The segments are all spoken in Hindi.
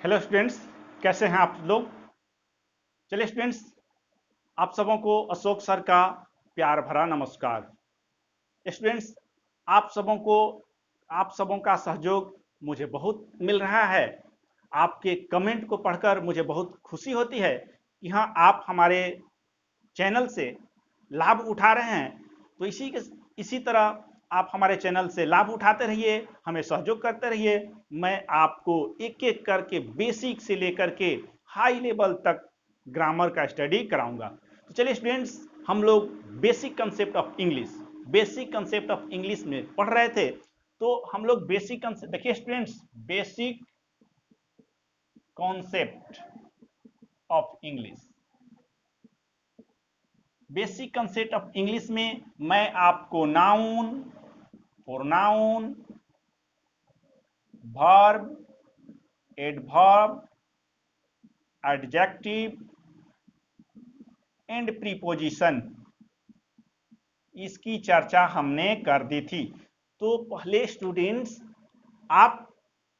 हेलो स्टूडेंट्स, कैसे हैं आप लोग। चलिए स्टूडेंट्स, आप सबों को अशोक सर का प्यार भरा नमस्कार। स्टूडेंट्स, आप सबों को आप सबों का सहयोग मुझे बहुत मिल रहा है। आपके कमेंट को पढ़कर मुझे बहुत खुशी होती है कि हाँ, आप हमारे चैनल से लाभ उठा रहे हैं। तो इसी तरह आप हमारे चैनल से लाभ उठाते रहिए, हमें सहयोग करते रहिए। मैं आपको एक एक करके बेसिक से लेकर के हाई लेवल तक ग्रामर का स्टडी कराऊंगा। तो चलिए स्टूडेंट्स, हम लोग बेसिक कंसेप्ट ऑफ इंग्लिश में पढ़ रहे थे। तो हम लोग बेसिक कंसेप्ट देखिए students, of English basic concept of English में मैं आपको noun, pronoun, verb, adverb, adjective and preposition, इसकी चर्चा हमने कर दी थी। तो पहले स्टूडेंट्स, आप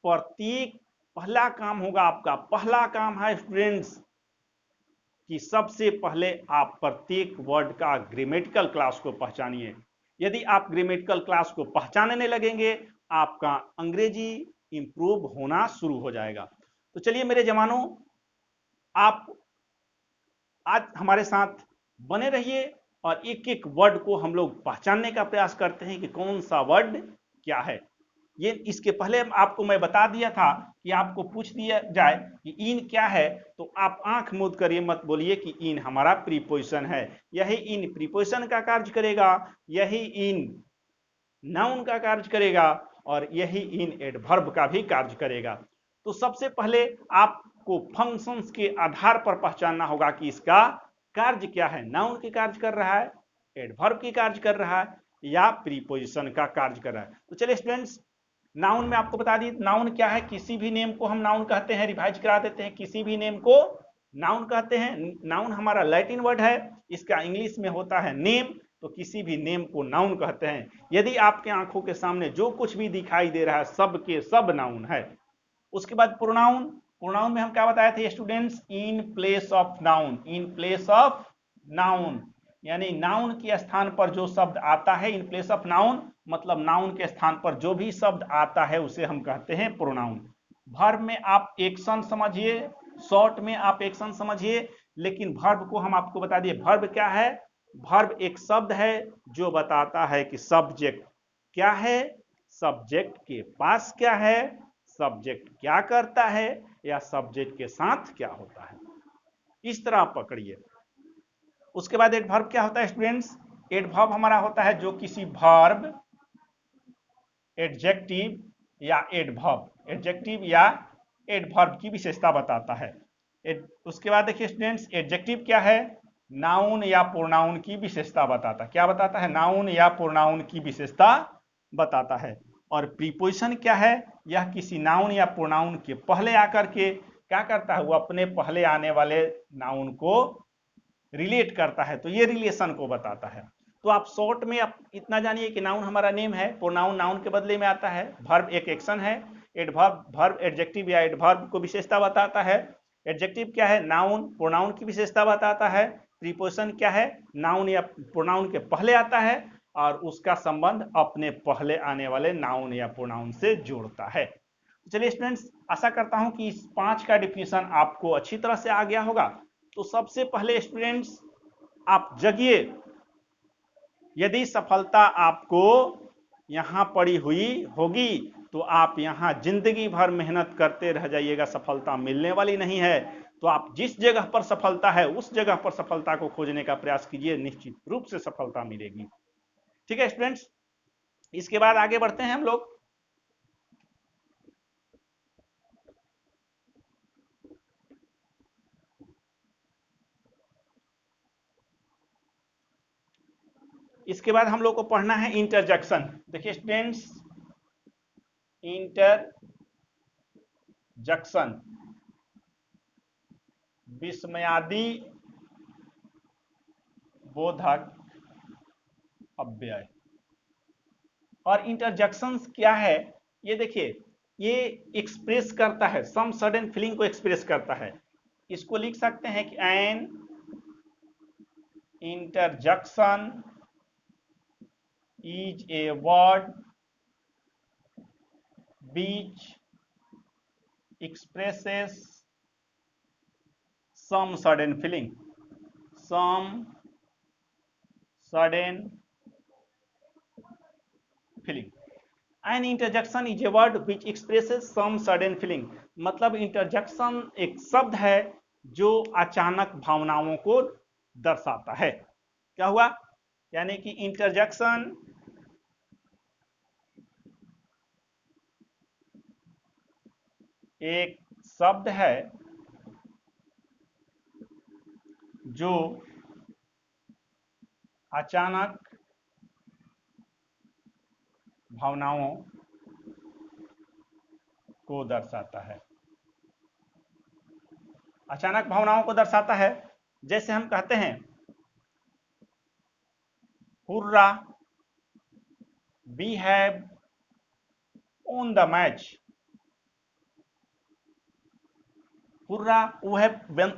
प्रत्येक पहला काम होगा, आपका पहला काम है स्टूडेंट्स कि सबसे पहले आप प्रत्येक वर्ड का ग्रामेटिकल क्लास को पहचानिए। यदि आप ग्रामेटिकल क्लास को पहचानने लगेंगे, आपका अंग्रेजी इंप्रूव होना शुरू हो जाएगा। तो चलिए मेरे जवानों, आप आज हमारे साथ बने रहिए और एक एक वर्ड को हम लोग पहचानने का प्रयास करते हैं कि कौन सा वर्ड क्या है। ये इसके पहले आपको मैं बता दिया था कि आपको पूछ दिया जाए कि इन क्या है, तो आप आंख मूंद कर ये मत बोलिए कि इन हमारा प्रीपोजिशन है। यही इन प्रीपोजिशन का कार्य करेगा, यही इन नाउन का कार्य करेगा और यही इन एडवर्ब का भी कार्य करेगा। तो सबसे पहले आपको फंक्शंस के आधार पर पहचानना होगा कि इसका कार्य क्या है। नाउन के कार्य कर रहा है, एडवर्ब की कार्य कर रहा है या प्रीपोजिशन का कार्य कर रहा है। तो चलिए स्टूडेंट्स, नाउन में आपको बता दी, नाउन क्या है। किसी भी नेम को हम नाउन कहते हैं, रिवाइज करा देते हैं। किसी भी नेम को नाउन कहते हैं। नाउन हमारा लैटिन वर्ड है, इसका इंग्लिश में होता है नेम। तो किसी भी नेम को नाउन कहते हैं। यदि आपके आंखों के सामने जो कुछ भी दिखाई दे रहा है, सब के सब नाउन है। उसके बाद प्रोनाउन। प्रोनाउन में हम क्या बताए थे students, in place of noun. In place of noun यानी नाउन के स्थान पर जो शब्द आता है। इन प्लेस ऑफ नाउन मतलब नाउन के स्थान पर जो भी शब्द आता है उसे हम कहते हैं प्रोनाउन। वर्ब में आप एक्शन समझिए, शॉर्ट में आप एक्शन समझिए, लेकिन वर्ब को हम आपको बता दिए। वर्ब क्या है? वर्ब एक शब्द है जो बताता है कि सब्जेक्ट क्या है, सब्जेक्ट के पास क्या है, सब्जेक्ट क्या करता है या सब्जेक्ट के साथ क्या होता है। इस तरह आप पकड़िए। उसके बाद एडवर्ब क्या होता है स्टूडेंट्स? एडवर्ब हमारा होता है जो किसी वर्ब, एडजेक्टिव या एडवर्ब की विशेषता बताता है। उसके बाद देखिए स्टूडेंट्स, एडजेक्टिव क्या है? नाउन या प्रोनाउन की विशेषता बताता है। क्या बताता है? नाउन या प्रोनाउन की विशेषता बताता है। और प्रीपोजिशन क्या है? यह किसी नाउन या प्रोनाउन के पहले आकर के क्या करता है? वो अपने पहले आने वाले नाउन को रिलेट करता है, तो ये रिलेशन को बताता है। तो आप शॉर्ट में आप इतना जानिए कि नाउन हमारा नेम है, प्रोनाउन नाउन के बदले में आता है, वर्ब एक एक्शन है, एडवर्ब वर्ब एडजेक्टिव या एडवर्ब को विशेषता बताता है। एडजेक्टिव क्या है? नाउन प्रोनाउन की विशेषता बताता है। प्रीपोजिशन क्या है? नाउन या प्रोनाउन के पहले आता है और उसका संबंध अपने पहले आने वाले नाउन या प्रोनाउन से जोड़ता है। चलिए स्टूडेंट्स, आशा करता हूं कि इस 5 का डिफिनेशन आपको अच्छी तरह से आ गया होगा। तो सबसे पहले स्टूडेंट्स, आप जगिए। यदि सफलता आपको यहां पड़ी हुई होगी तो आप यहां जिंदगी भर मेहनत करते रह जाइएगा, सफलता मिलने वाली नहीं है। तो आप जिस जगह पर सफलता है उस जगह पर सफलता को खोजने का प्रयास कीजिए, निश्चित रूप से सफलता मिलेगी। ठीक है स्टूडेंट्स, इसके बाद आगे बढ़ते हैं हम लोग। इसके बाद हम लोग को पढ़ना है इंटरजेक्शन। देखिए स्टूडेंट्स, इंटरजेक्शन विस्मयादि बोधक अव्यय। और इंटरजेक्शंस क्या है ये देखिए। ये एक्सप्रेस करता है, सम सडन फीलिंग को एक्सप्रेस करता है। इसको लिख सकते हैं कि an interjection is a word which expresses some sudden feeling. Some sudden feeling. An interjection is a word which expresses some sudden feeling. मतलब इंटरजेक्शन एक शब्द है जो अचानक भावनाओं को दर्शाता है। क्या हुआ? यानी कि इंटरजेक्शन एक शब्द है जो अचानक भावनाओं को दर्शाता है। अचानक भावनाओं को दर्शाता है। जैसे हम कहते हैं hurrah, we have won the match। Hurrah, we have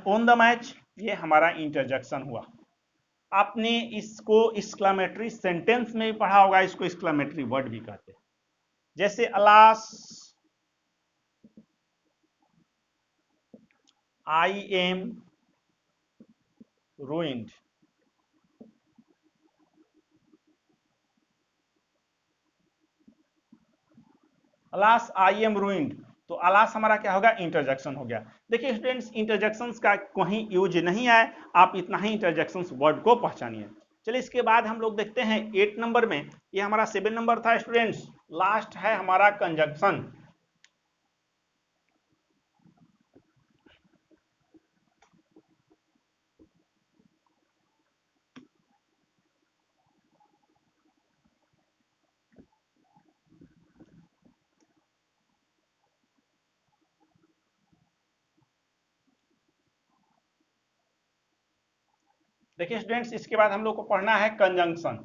won the match, ये हमारा इंटरजेक्शन हुआ। आपने इसको एक्सक्लेमेटरी सेंटेंस में भी पढ़ा होगा, इसको एक्सक्लेमेटरी वर्ड भी कहते हैं। जैसे alas I am ruined. Alas I am ruined, तो अलास हमारा क्या होगा? इंटरजेक्शन हो गया। देखिए स्टूडेंट्स, इंटरजेक्शंस का कहीं यूज नहीं है, आप इतना ही इंटरजेक्शंस वर्ड को पहचानिए। चलिए इसके बाद हम लोग देखते हैं 8 नंबर में, ये हमारा 7 नंबर था स्टूडेंट्स, लास्ट है हमारा कंजंक्शन। देखिए स्टूडेंट्स, इसके बाद हम लोग को पढ़ना है कंजंक्शन।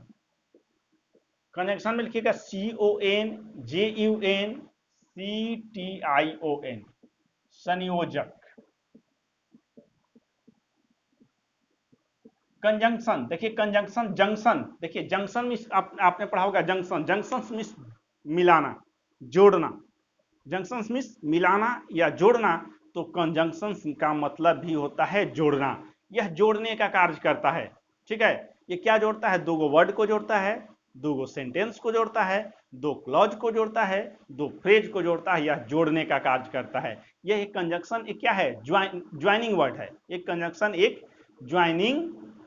कंजंक्शन में लिखिएगा CONJUNCTION, संयोजक। कंजंक्शन, देखिए कंजंक्शन, जंक्शन, देखिए जंक्शन में आपने पढ़ा होगा जंक्शन। जंक्शन मीन्स मिलाना, जोड़ना। जंक्शन मीन्स मिलाना या जोड़ना, तो कंजंक्शन का मतलब भी होता है जोड़ना। यह जोड़ने का कार्य करता है। ठीक है, ये क्या जोड़ता है? दो वर्ड को जोड़ता है, दो सेंटेंस को जोड़ता है, दो क्लॉज को जोड़ता है, दो फ्रेज को जोड़ता है, यह जोड़ने का कार्य करता है। यह एक कंजंक्शन एक क्या है? ज्वाइनिंग वर्ड है। एक कंजंक्शन एक ज्वाइनिंग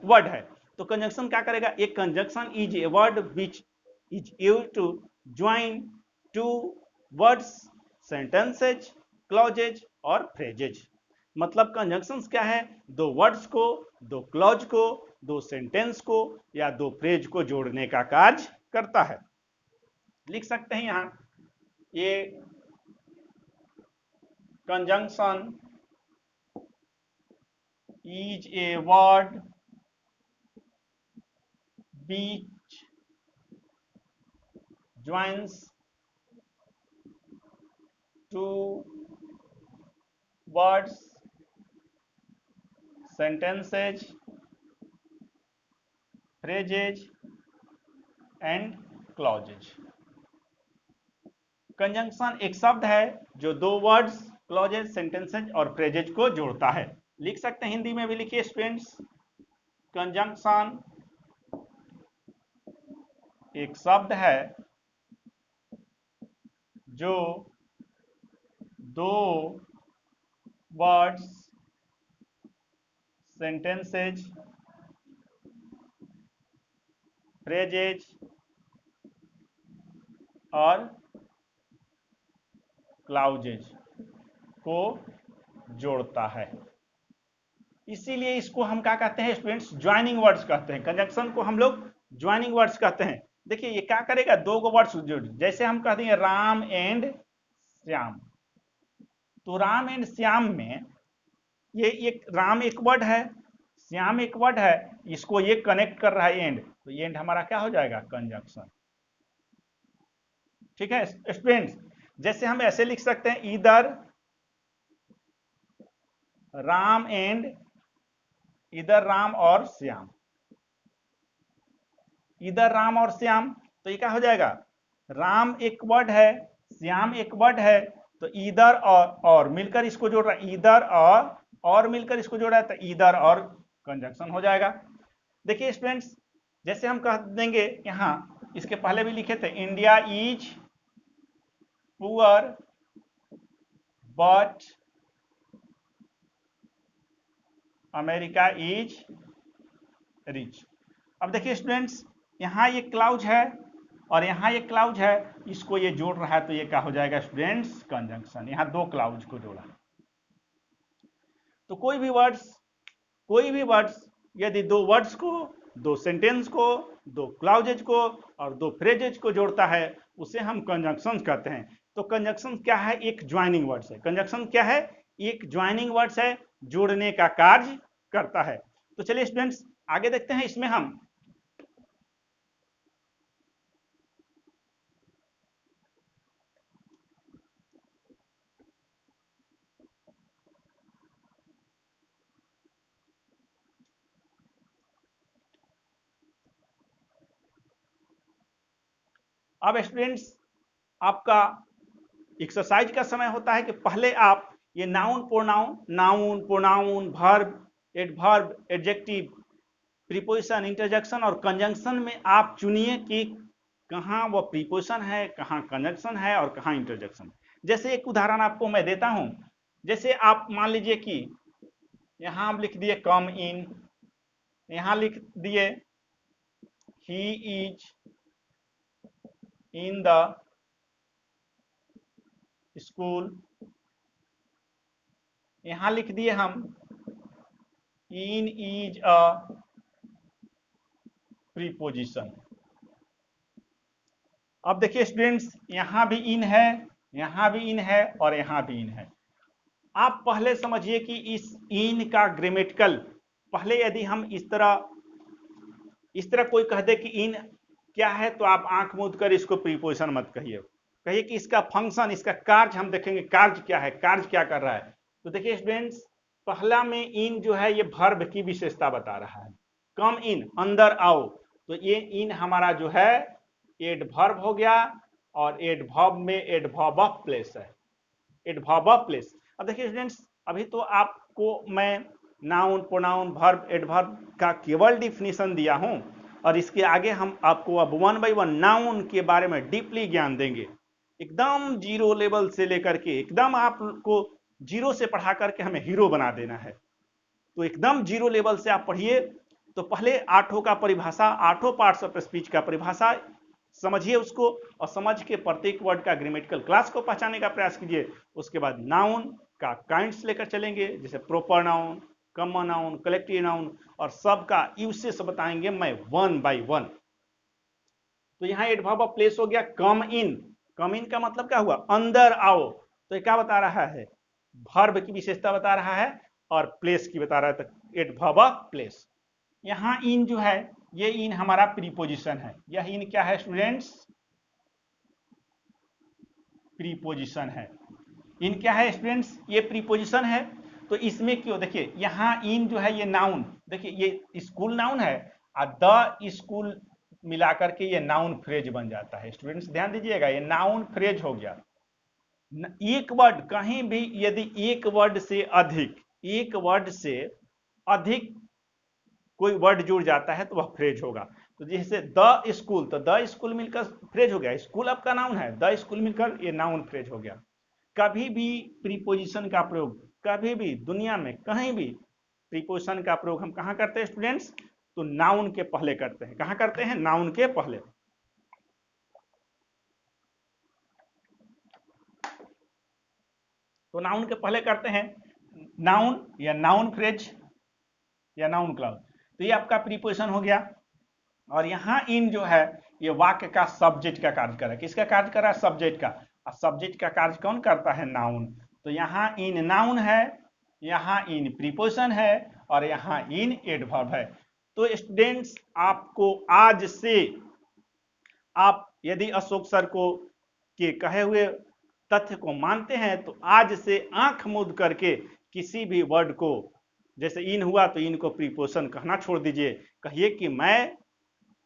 वर्ड है। तो कंजंक्शन क्या करेगा? एक conjunction is a word which is used to join two words, sentences, clauses और फ्रेजेज। मतलब कंजंक्शंस क्या है? दो वर्ड्स को, दो क्लॉज को, दो सेंटेंस को या दो फ्रेज को जोड़ने का कार्य करता है। लिख सकते हैं यहां, ये conjunction is a word which joins two words, sentences, phrases and clauses। Conjunction एक शब्द है जो दो वर्ड्स, क्लॉजेज, सेंटेंसेज और फ्रेजेज को जोड़ता है। लिख सकते हैं, हिंदी में भी लिखिए स्टूडेंट्स, कंजंक्शन एक शब्द है जो दो वर्ड्स, सेंटेंसेज, फ्रेजेज और क्लाउजेज को जोड़ता है। इसीलिए इसको हम क्या कहते हैं स्टूडेंट्स? ज्वाइनिंग वर्ड्स कहते हैं। कंजंक्शन को हम लोग ज्वाइनिंग वर्ड्स कहते हैं। देखिए ये क्या करेगा? दो वर्ड्स जोड़, जैसे हम कहते हैं राम एंड श्याम, तो राम एंड श्याम में ये एक राम एक वर्ड है, श्याम एक वर्ड है, इसको ये कनेक्ट कर रहा है एंड, तो ये एंड हमारा क्या हो जाएगा? कंजंक्शन। ठीक है स्टूडेंट्स, जैसे हम ऐसे लिख सकते हैं, इधर राम एंड, इधर राम और श्याम, इधर राम और श्याम, तो ये क्या हो जाएगा, राम एक वर्ड है, श्याम एक वर्ड है, तो इधर और मिलकर इसको जोड़ रहा है, इधर और मिलकर इसको जोड़ रहा है, तो इधर और कंजंक्शन हो जाएगा। देखिए स्टूडेंट्स, जैसे हम कह देंगे यहां, इसके पहले भी लिखे थे, India is poor but America is rich. अब देखिए स्टूडेंट्स, यहां ये क्लाउज है और यहां ये क्लाउज है, इसको ये जोड़ रहा है, तो ये क्या हो जाएगा स्टूडेंट्स, कंजंक्शन। यहां दो क्लाउज को जोड़ा। तो कोई भी वर्ड्स यदि दो वर्ड्स को, दो सेंटेंस को, दो क्लाउजेज को और दो फ्रेजेज को जोड़ता है, उसे हम कंजंक्शन कहते हैं। तो कंजंक्शन क्या है, एक ज्वाइनिंग वर्ड्स है। कंजंक्शन क्या है, एक ज्वाइनिंग वर्ड्स है, जोड़ने का कार्य करता है। तो चलिए स्टूडेंट्स आगे देखते हैं इसमें हम। अब स्टूडेंट्स आपका एक्सरसाइज का समय होता है कि पहले आप ये noun pronoun, noun pronoun, verb, adverb, adjective, preposition, interjection और कंजंक्शन में आप चुनिए कि कहाँ वो प्रीपोजिशन है, कहाँ कंजंक्शन है और कहाँ इंटरजेक्शन। जैसे एक उदाहरण आपको मैं देता हूं, जैसे आप मान लीजिए कि यहां हम लिख दिए कम इन, यहां लिख दिए he is in the school, यहां लिख दिए हम इन इज अ प्रीपोजिशन। अब देखिए स्टूडेंट्स, यहां भी इन है, यहां भी इन है और यहां भी इन है। आप पहले समझिए कि इस इन का ग्रामेटिकल, पहले यदि हम इस तरह कोई कह दे कि इन क्या है, तो आप आंख मूंद कर इसको प्रीपोजिशन मत कहिए, कहिए कि इसका फंक्शन, इसका कार्य हम देखेंगे, कार्य क्या है, कार्य क्या कर रहा है। तो देखिए स्टूडेंट्स, पहला में इन जो है ये वर्ब की विशेषता बता रहा है। कम इन, अंदर आओ, तो ये इन हमारा जो है एडवर्ब हो गया और एडवर्ब में एडवर्ब ऑफ प्लेस है, एडवर्ब ऑफ प्लेस। अब देखिए स्टूडेंट्स, अभी तो आपको मैं नाउन प्रोनाउन वर्ब एडवर्ब का केवल डिफिनीशन दिया हूं और इसके आगे हम आपको अब वन बाय वन नाउन के बारे में डीपली ज्ञान देंगे, एकदम जीरो लेवल से लेकर के, एकदम आपको जीरो से पढ़ा करके हमें हीरो बना देना है। तो एकदम जीरो लेवल से आप पढ़िए। तो पहले आठों का परिभाषा, आठों पार्ट्स ऑफ स्पीच का परिभाषा समझिए उसको, और समझ के प्रत्येक वर्ड का ग्रामेटिकल क्लास को पहचानने का प्रयास कीजिए। उसके बाद नाउन का काइंड्स लेकर चलेंगे, जैसे proper noun, common noun, collective noun, और सबका यूसेज बताएंगे मैं वन बाय वन। तो यहाँ एडवर्ब ऑफ प्लेस हो गया कम इन। कम इन का मतलब क्या हुआ, अंदर आओ। तो ये क्या बता रहा है, वर्ब की विशेषता बता रहा है और प्लेस की बता रहा है, तो एडवर्ब ऑफ प्लेस। यहाँ इन जो है, ये इन हमारा प्रीपोजिशन है। यह इन क्या है स्टूडेंट्स, प्रीपोजिशन है। इन क्या है स्टूडेंट्स, ये प्रीपोजिशन है। तो इसमें क्यों, देखिए यहाँ इन जो है ये नाउन, देखिए ये स्कूल नाउन है और द स्कूल मिलाकर के ये नाउन फ्रेज बन जाता है। स्टूडेंट्स ध्यान दीजिएगा, ये नाउन फ्रेज हो गया। एक वर्ड कहीं भी यदि एक वर्ड से अधिक, एक वर्ड से अधिक कोई वर्ड जुड़ जाता है तो वह फ्रेज होगा। तो जैसे द स्कूल, तो द स्कूल मिलकर फ्रेज हो गया, स्कूल आपका नाउन है, द स्कूल मिलकर ये नाउन फ्रेज हो गया। कभी भी प्रीपोजिशन का प्रयोग, कभी भी दुनिया में कहीं भी प्रीपोजिशन का प्रयोग हम कहां करते हैं स्टूडेंट्स, तो नाउन के पहले करते हैं। कहां करते हैं, नाउन के पहले। तो नाउन के पहले करते हैं, नाउन या नाउन फ्रेज या नाउन क्लाउज। तो ये आपका प्रीपोजिशन हो गया। और यहां इन जो है ये वाक्य का सब्जेक्ट का कार्य कर रहा है। किसका कार्य कर रहा है, सब्जेक्ट का। और सब्जेक्ट का कार्य कौन करता है, नाउन। तो यहां इन नाउन है, यहां इन प्रीपोजिशन है और यहां इन एडवर्ब है। तो स्टूडेंट्स आपको आज से, आप यदि अशोक सर को के कहे हुए तथ्य को मानते हैं तो आज से आंख मूंद करके किसी भी वर्ड को, जैसे इन हुआ तो इन को प्रीपोजिशन कहना छोड़ दीजिए, कहिए कि मैं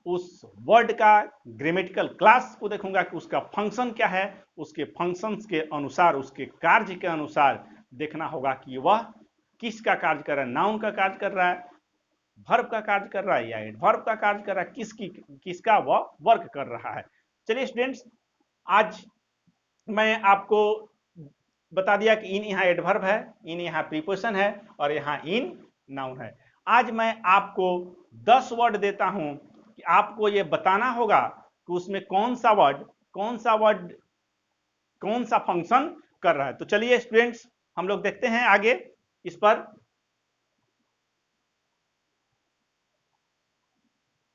उस वर्ड का ग्रामेटिकल क्लास को देखूंगा कि उसका फंक्शन क्या है, उसके फंक्शंस के अनुसार, उसके कार्य के अनुसार देखना होगा कि वह किसका कार्य कर रहा है, नाउन का कार्य कर रहा है, वर्ब का कार्य कर रहा है या एडवर्ब का कार्य कर रहा है, किसका वह वर्क कर रहा है। चलिए स्टूडेंट्स, आज मैं आपको बता दिया कि इन यहाँ एडवर्ब है, इन यहाँ प्रीपोजिशन है और यहाँ इन नाउन है। आज मैं आपको 10 वर्ड देता हूं कि आपको ये बताना होगा कि उसमें कौन सा वर्ड कौन सा फंक्शन कर रहा है। तो चलिए स्टूडेंट्स, हम लोग देखते हैं आगे इस पर।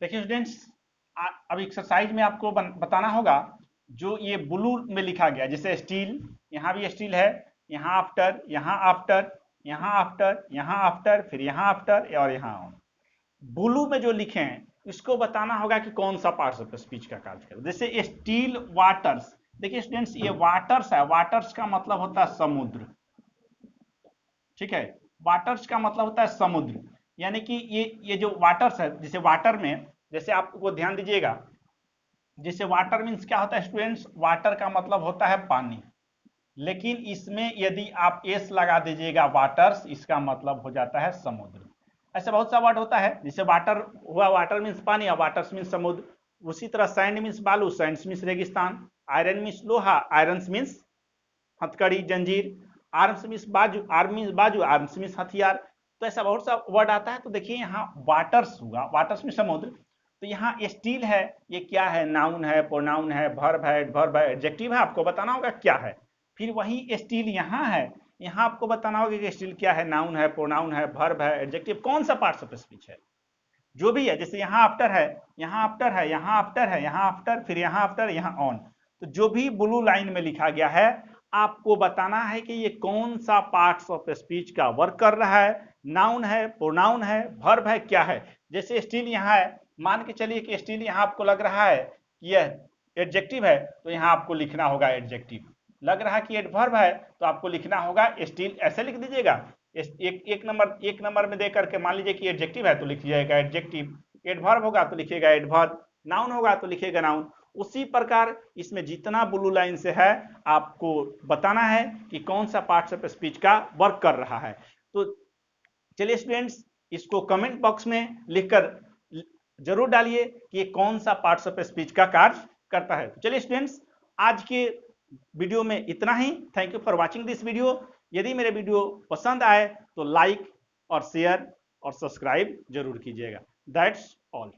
देखिए स्टूडेंट्स, अब एक्सरसाइज में आपको बताना होगा जो ये ब्लू में लिखा गया, जैसे स्टील, यहां भी स्टील है, यहां आफ्टर, यहां आफ्टर, यहां आफ्टर, यहां आफ्टर, फिर यहां आफ्टर और यहां ऑन। ब्लू में जो लिखे हैं इसको बताना होगा कि कौन सा पार्ट्स ऑफ स्पीच का कार्य करे। जैसे स्टील वाटर्स, देखिए स्टूडेंट्स ये वाटर्स है, वाटर्स का मतलब होता है समुद्र, ठीक है, वाटर्स का मतलब होता है समुद्र, यानी कि ये जो वाटर्स है, जैसे वाटर में, जैसे आपको ध्यान दीजिएगा, जैसे वाटर मीन्स क्या होता है स्टूडेंट्स, वाटर का मतलब होता है पानी, लेकिन इसमें यदि आप एस लगा दीजिएगा वाटर्स, इसका मतलब हो जाता है समुद्र। ऐसा बहुत सा वर्ड होता है, जैसे वाटर हुआ, वाटर मीन्स पानी और वाटर्स मीन्स समुद्र। उसी तरह सैंड मीन्स बालू, सैंड मीन्स रेगिस्तान, आयरन मीन्स लोहा, आयरन मीन्स हथकड़ी जंजीर, आर्म्स मीन्स बाजू, आर्म्स मीन्स हथियार। तो ऐसा बहुत सा वर्ड आता है। तो देखिए यहाँ वाटर्स हुआ, वाटर्स में समुद्र, तो यहाँ स्टील है, ये क्या है, नाउन है, प्रोनाउन है, वर्ब है, एडवर्ब है, एडजेक्टिव है, आपको बताना होगा क्या है। फिर वही स्टील यहाँ है, यहाँ आपको बताना होगा कि स्टील क्या है, नाउन है, प्रोनाउन है, वर्ब है, एडजेक्टिव, कौन सा पार्ट्स ऑफ स्पीच है, जो भी है। जैसे यहाँ आफ्टर है, यहाँ आफ्टर है, यहाँ आफ्टर है, यहाँ आफ्टर, फिर यहाँ आफ्टर, यहाँ ऑन। तो जो भी ब्लू लाइन में लिखा गया है आपको बताना है कि ये कौन सा पार्ट्स ऑफ स्पीच का वर्क कर रहा है, नाउन है, प्रोनाउन है, वर्ब है, क्या है। जैसे स्टील यहाँ है, मान के चलिए कि स्टील यहाँ आपको लग रहा है कि यह एडजेक्टिव है, तो यहाँ आपको लिखना होगा एडजेक्टिव। लग रहा है कि एडवर्ब है तो आपको लिखना होगा स्टील, ऐसे लिख दीजिएगा। एक नंबर में दे करके मान लीजिए कि एडजेक्टिव है तो लिखिएगा एडजेक्टिव, एडवर्ब होगा तो लिखिएगा एडवर्ब, नाउन होगा तो लिखिएगा नाउन। उसी प्रकार इसमें जितना ब्लू लाइन से है आपको बताना है कि कौन सा पार्ट्स ऑफ स्पीच का वर्क कर रहा है। तो चलिए स्टूडेंट्स, इसको कमेंट बॉक्स में लिखकर जरूर डालिए कि ये कौन सा पार्ट्स ऑफ स्पीच का कार्य करता है। तो चलिए स्टूडेंट्स, आज के वीडियो में इतना ही। Thank you for watching this video. यदि मेरे वीडियो पसंद आए तो लाइक और शेयर और सब्सक्राइब जरूर कीजिएगा। That's all.